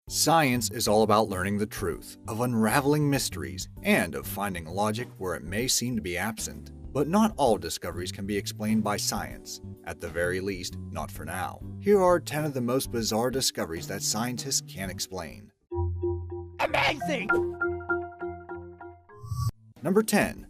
Science is all about learning the truth, of unraveling mysteries, and of finding logic where it may seem to be absent. But not all discoveries can be explained by science, at the very least, not for now. Here are 10 of the most bizarre discoveries that scientists can't explain. Amazing! Number 10.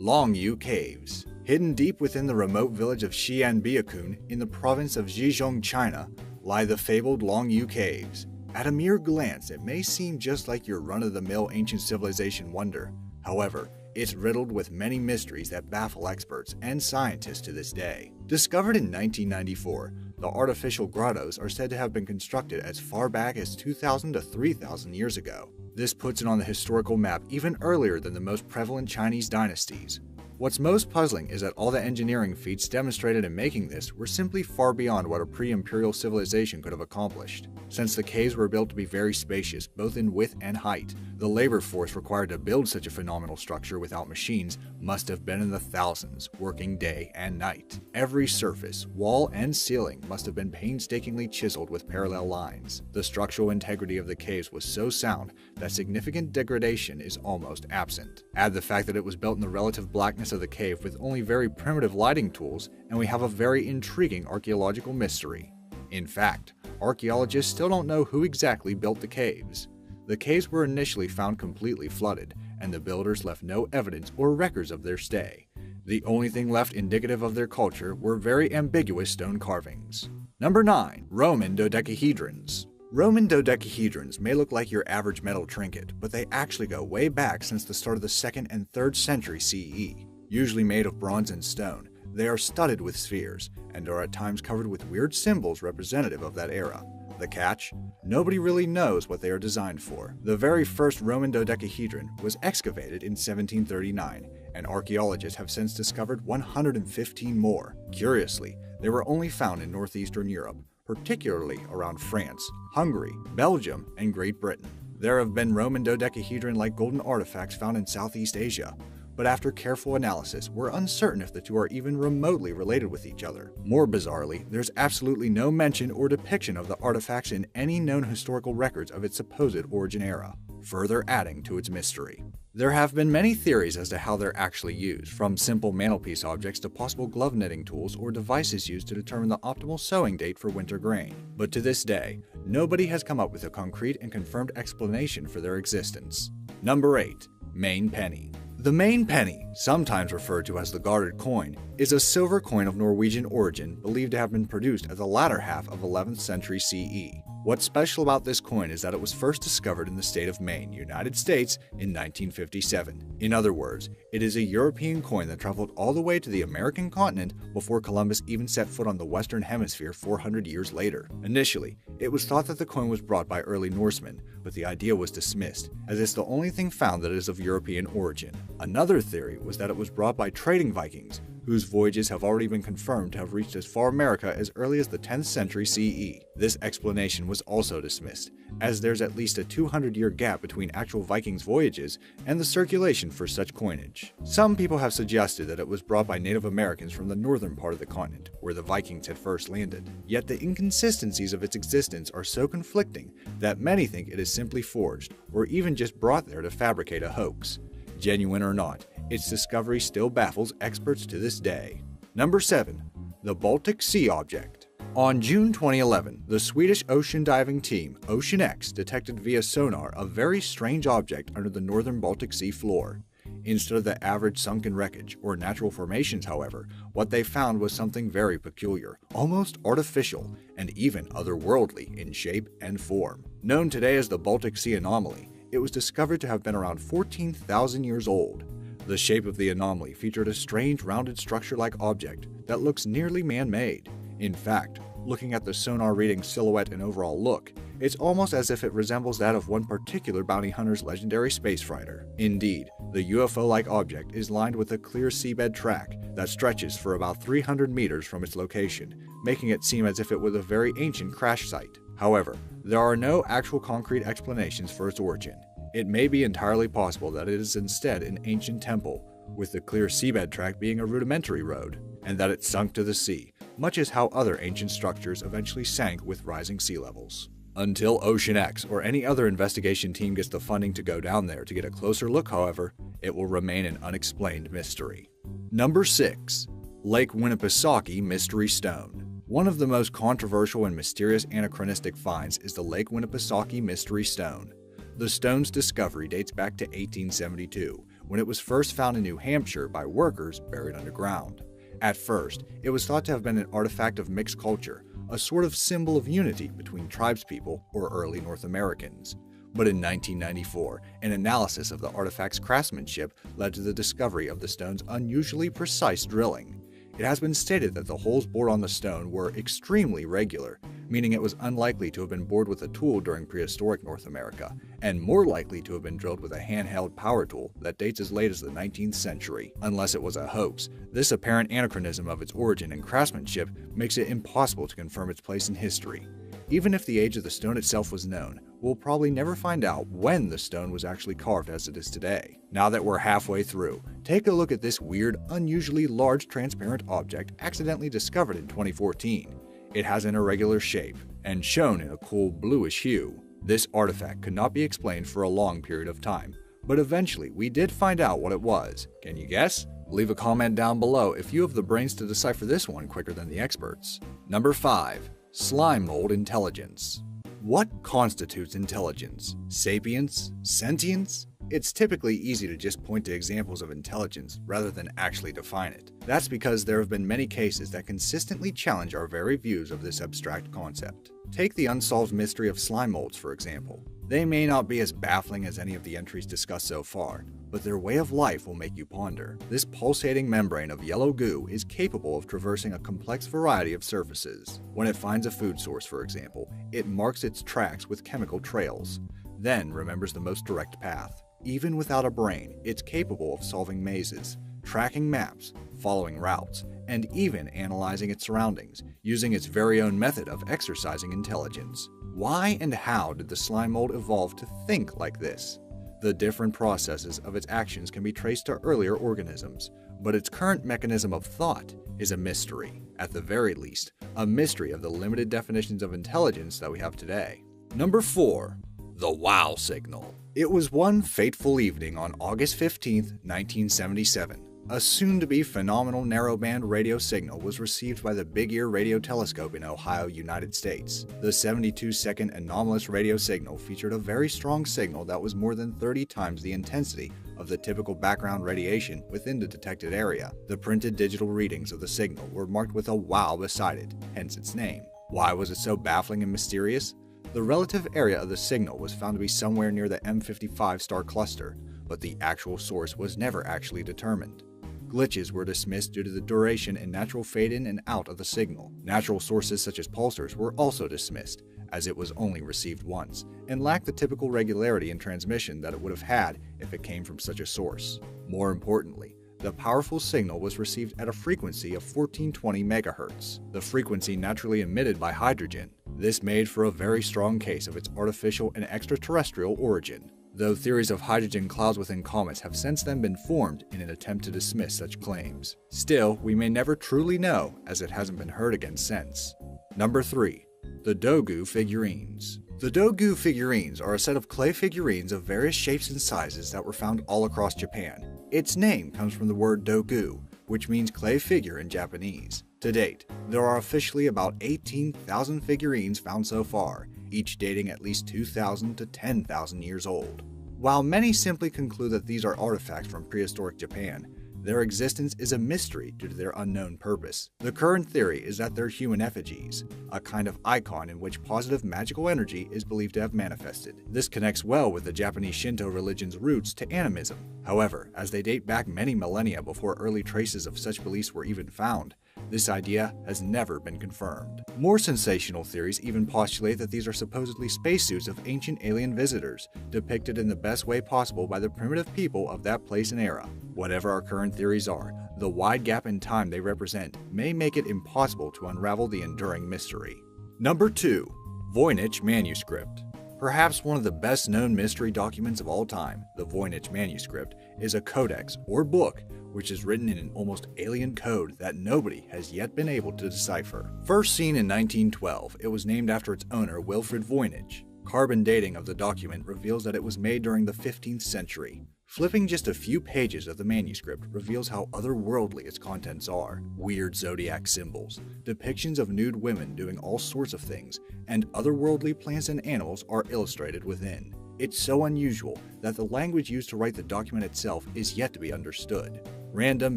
Longyu Caves. Hidden deep within the remote village of Xianbiakun in the province of Zhejiang, China, lie the fabled Longyu Caves. At a mere glance, it may seem just like your run-of-the-mill ancient civilization wonder. However, it's riddled with many mysteries that baffle experts and scientists to this day. Discovered in 1994, the artificial grottos are said to have been constructed as far back as 2,000 to 3,000 years ago. This puts it on the historical map even earlier than the most prevalent Chinese dynasties. What's most puzzling is that all the engineering feats demonstrated in making this were simply far beyond what a pre-imperial civilization could have accomplished. Since the caves were built to be very spacious, both in width and height, the labor force required to build such a phenomenal structure without machines must have been in the thousands, working day and night. Every surface, wall, and ceiling must have been painstakingly chiseled with parallel lines. The structural integrity of the caves was so sound that significant degradation is almost absent. Add the fact that it was built in the relative blackness of the cave with only very primitive lighting tools, and we have a very intriguing archaeological mystery. In fact, archaeologists still don't know who exactly built the caves. The caves were initially found completely flooded, and the builders left no evidence or records of their stay. The only thing left indicative of their culture were very ambiguous stone carvings. Number 9. Roman dodecahedrons. Roman dodecahedrons may look like your average metal trinket, but they actually go way back since the start of the 2nd and 3rd century CE. Usually made of bronze and stone, they are studded with spheres, and are at times covered with weird symbols representative of that era. The catch? Nobody really knows what they are designed for. The very first Roman dodecahedron was excavated in 1739, and archaeologists have since discovered 115 more. Curiously, they were only found in northeastern Europe, particularly around France, Hungary, Belgium, and Great Britain. There have been Roman dodecahedron-like golden artifacts found in Southeast Asia, but after careful analysis, we're uncertain if the two are even remotely related with each other. More bizarrely, there's absolutely no mention or depiction of the artifacts in any known historical records of its supposed origin era, further adding to its mystery. There have been many theories as to how they're actually used, from simple mantelpiece objects to possible glove knitting tools or devices used to determine the optimal sowing date for winter grain. But to this day, nobody has come up with a concrete and confirmed explanation for their existence. Number 8. Main Penny. The Main Penny, sometimes referred to as the gartered coin, is a silver coin of Norwegian origin believed to have been produced at the latter half of 11th century CE. What's special about this coin is that it was first discovered in the state of Maine, United States, in 1957. In other words, it is a European coin that traveled all the way to the American continent before Columbus even set foot on the Western Hemisphere 400 years later. Initially, it was thought that the coin was brought by early Norsemen, but the idea was dismissed, as it's the only thing found that is of European origin. Another theory was that it was brought by trading Vikings, whose voyages have already been confirmed to have reached as far America as early as the 10th century CE. This explanation was also dismissed, as there's at least a 200-year gap between actual Vikings' voyages and the circulation for such coinage. Some people have suggested that it was brought by Native Americans from the northern part of the continent, where the Vikings had first landed. Yet the inconsistencies of its existence are so conflicting that many think it is simply forged, or even just brought there to fabricate a hoax. Genuine or not, its discovery still baffles experts to this day. Number 7. The Baltic Sea Object. On June 2011, the Swedish ocean diving team Ocean X detected via sonar a very strange object under the northern Baltic Sea floor. Instead of the average sunken wreckage or natural formations, however, what they found was something very peculiar, almost artificial, and even otherworldly in shape and form. Known today as the Baltic Sea Anomaly, it was discovered to have been around 14,000 years old. The shape of the anomaly featured a strange rounded structure-like object that looks nearly man-made. In fact, looking at the sonar reading's silhouette and overall look, it's almost as if it resembles that of one particular bounty hunter's legendary space freighter. Indeed, the UFO-like object is lined with a clear seabed track that stretches for about 300 meters from its location, making it seem as if it was a very ancient crash site. However, there are no actual concrete explanations for its origin. It may be entirely possible that it is instead an ancient temple, with the clear seabed track being a rudimentary road, and that it sunk to the sea, much as how other ancient structures eventually sank with rising sea levels. Until Ocean X or any other investigation team gets the funding to go down there to get a closer look, however, it will remain an unexplained mystery. Number 6. Lake Winnipesaukee Mystery Stone. One of the most controversial and mysterious anachronistic finds is the Lake Winnipesaukee Mystery Stone. The stone's discovery dates back to 1872, when it was first found in New Hampshire by workers buried underground. At first, it was thought to have been an artifact of mixed culture, a sort of symbol of unity between tribespeople or early North Americans. But in 1994, an analysis of the artifact's craftsmanship led to the discovery of the stone's unusually precise drilling. It has been stated that the holes bored on the stone were extremely regular, meaning it was unlikely to have been bored with a tool during prehistoric North America, and more likely to have been drilled with a handheld power tool that dates as late as the 19th century. Unless it was a hoax, this apparent anachronism of its origin and craftsmanship makes it impossible to confirm its place in history. Even if the age of the stone itself was known, we'll probably never find out when the stone was actually carved as it is today. Now that we're halfway through, take a look at this weird, unusually large transparent object accidentally discovered in 2014. It has an irregular shape, and shown in a cool bluish hue. This artifact could not be explained for a long period of time, but eventually we did find out what it was. Can you guess? Leave a comment down below if you have the brains to decipher this one quicker than the experts. Number 5. Slime mold intelligence. What constitutes intelligence? Sapience? Sentience? It's typically easy to just point to examples of intelligence rather than actually define it. That's because there have been many cases that consistently challenge our very views of this abstract concept. Take the unsolved mystery of slime molds, for example. They may not be as baffling as any of the entries discussed so far, but their way of life will make you ponder. This pulsating membrane of yellow goo is capable of traversing a complex variety of surfaces. When it finds a food source, for example, it marks its tracks with chemical trails, then remembers the most direct path. Even without a brain, it's capable of solving mazes, tracking maps, following routes, and even analyzing its surroundings, using its very own method of exercising intelligence. Why and how did the slime mold evolve to think like this? The different processes of its actions can be traced to earlier organisms, but its current mechanism of thought is a mystery. At the very least, a mystery of the limited definitions of intelligence that we have today. Number 4. The wow signal. It was one fateful evening on August 15, 1977. A soon-to-be phenomenal narrowband radio signal was received by the Big Ear Radio Telescope in Ohio, United States. The 72-second anomalous radio signal featured a very strong signal that was more than 30 times the intensity of the typical background radiation within the detected area. The printed digital readings of the signal were marked with a wow beside it, hence its name. Why was it so baffling and mysterious? The relative area of the signal was found to be somewhere near the M55 star cluster, but the actual source was never actually determined. Glitches were dismissed due to the duration and natural fade in and out of the signal. Natural sources such as pulsars were also dismissed, as it was only received once, and lacked the typical regularity in transmission that it would have had if it came from such a source. More importantly, the powerful signal was received at a frequency of 1420 MHz, the frequency naturally emitted by hydrogen. This made for a very strong case of its artificial and extraterrestrial origin, though theories of hydrogen clouds within comets have since then been formed in an attempt to dismiss such claims. Still, we may never truly know, as it hasn't been heard again since. Number 3. The Dogu figurines. The Dogu figurines are a set of clay figurines of various shapes and sizes that were found all across Japan. Its name comes from the word dogu, which means clay figure in Japanese. To date, there are officially about 18,000 figurines found so far, each dating at least 2,000 to 10,000 years old. While many simply conclude that these are artifacts from prehistoric Japan, their existence is a mystery due to their unknown purpose. The current theory is that they're human effigies, a kind of icon in which positive magical energy is believed to have manifested. This connects well with the Japanese Shinto religion's roots to animism. However, as they date back many millennia before early traces of such beliefs were even found, this idea has never been confirmed. More sensational theories even postulate that these are supposedly spacesuits of ancient alien visitors, depicted in the best way possible by the primitive people of that place and era. Whatever our current theories are, the wide gap in time they represent may make it impossible to unravel the enduring mystery. Number 2. Voynich Manuscript. Perhaps one of the best known mystery documents of all time, the Voynich Manuscript is a codex, or book, which is written in an almost alien code that nobody has yet been able to decipher. First seen in 1912, it was named after its owner, Wilfrid Voynich. Carbon dating of the document reveals that it was made during the 15th century. Flipping just a few pages of the manuscript reveals how otherworldly its contents are. Weird zodiac symbols, depictions of nude women doing all sorts of things, and otherworldly plants and animals are illustrated within. It's so unusual that the language used to write the document itself is yet to be understood. Random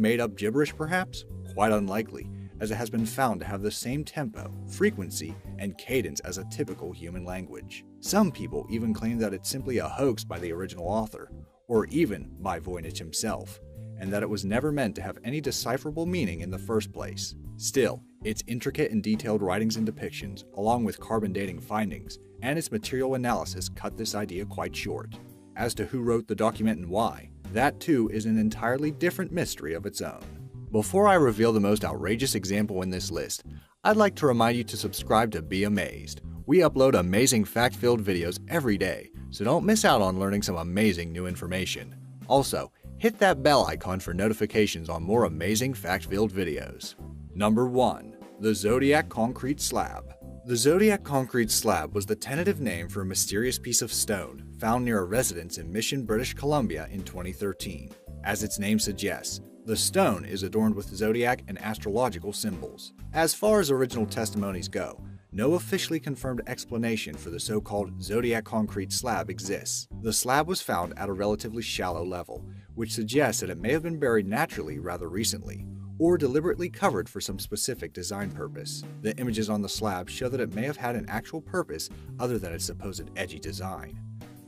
made-up gibberish perhaps? Quite unlikely, as it has been found to have the same tempo, frequency, and cadence as a typical human language. Some people even claim that it's simply a hoax by the original author, or even by Voynich himself, and that it was never meant to have any decipherable meaning in the first place. Still, its intricate and detailed writings and depictions, along with carbon dating findings, and its material analysis cut this idea quite short. As to who wrote the document and why, that too is an entirely different mystery of its own. Before I reveal the most outrageous example in this list, I'd like to remind you to subscribe to Be Amazed. We upload amazing fact-filled videos every day, so don't miss out on learning some amazing new information. Also, hit that bell icon for notifications on more amazing fact-filled videos. Number 1. The Zodiac Concrete Slab. The Zodiac Concrete Slab was the tentative name for a mysterious piece of stone found near a residence in Mission, British Columbia in 2013. As its name suggests, the stone is adorned with zodiac and astrological symbols. As far as original testimonies go, no officially confirmed explanation for the so-called Zodiac Concrete Slab exists. The slab was found at a relatively shallow level, which suggests that it may have been buried naturally rather recently, or deliberately covered for some specific design purpose. The images on the slab show that it may have had an actual purpose other than its supposed edgy design.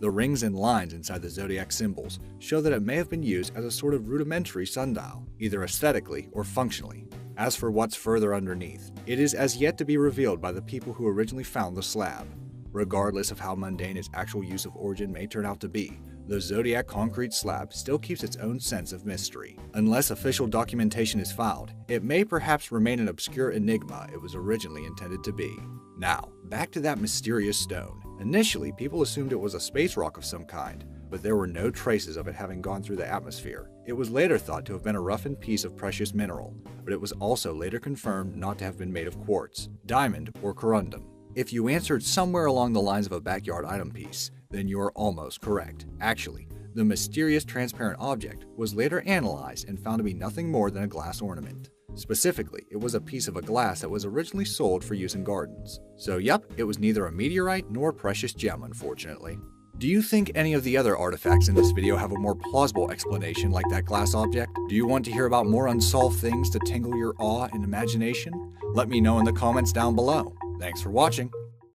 The rings and lines inside the zodiac symbols show that it may have been used as a sort of rudimentary sundial, either aesthetically or functionally. As for what's further underneath, it is as yet to be revealed by the people who originally found the slab. Regardless of how mundane its actual use of origin may turn out to be, the Zodiac Concrete Slab still keeps its own sense of mystery. Unless official documentation is filed, it may perhaps remain an obscure enigma it was originally intended to be. Now, back to that mysterious stone. Initially, people assumed it was a space rock of some kind, but there were no traces of it having gone through the atmosphere. It was later thought to have been a roughened piece of precious mineral, but it was also later confirmed not to have been made of quartz, diamond, or corundum. If you answered somewhere along the lines of a backyard item piece, then you are almost correct. Actually, the mysterious transparent object was later analyzed and found to be nothing more than a glass ornament. Specifically, it was a piece of a glass that was originally sold for use in gardens. So yep, it was neither a meteorite nor a precious gem, unfortunately. Do you think any of the other artifacts in this video have a more plausible explanation like that glass object? Do you want to hear about more unsolved things to tingle your awe and imagination? Let me know in the comments down below. Thanks for watching.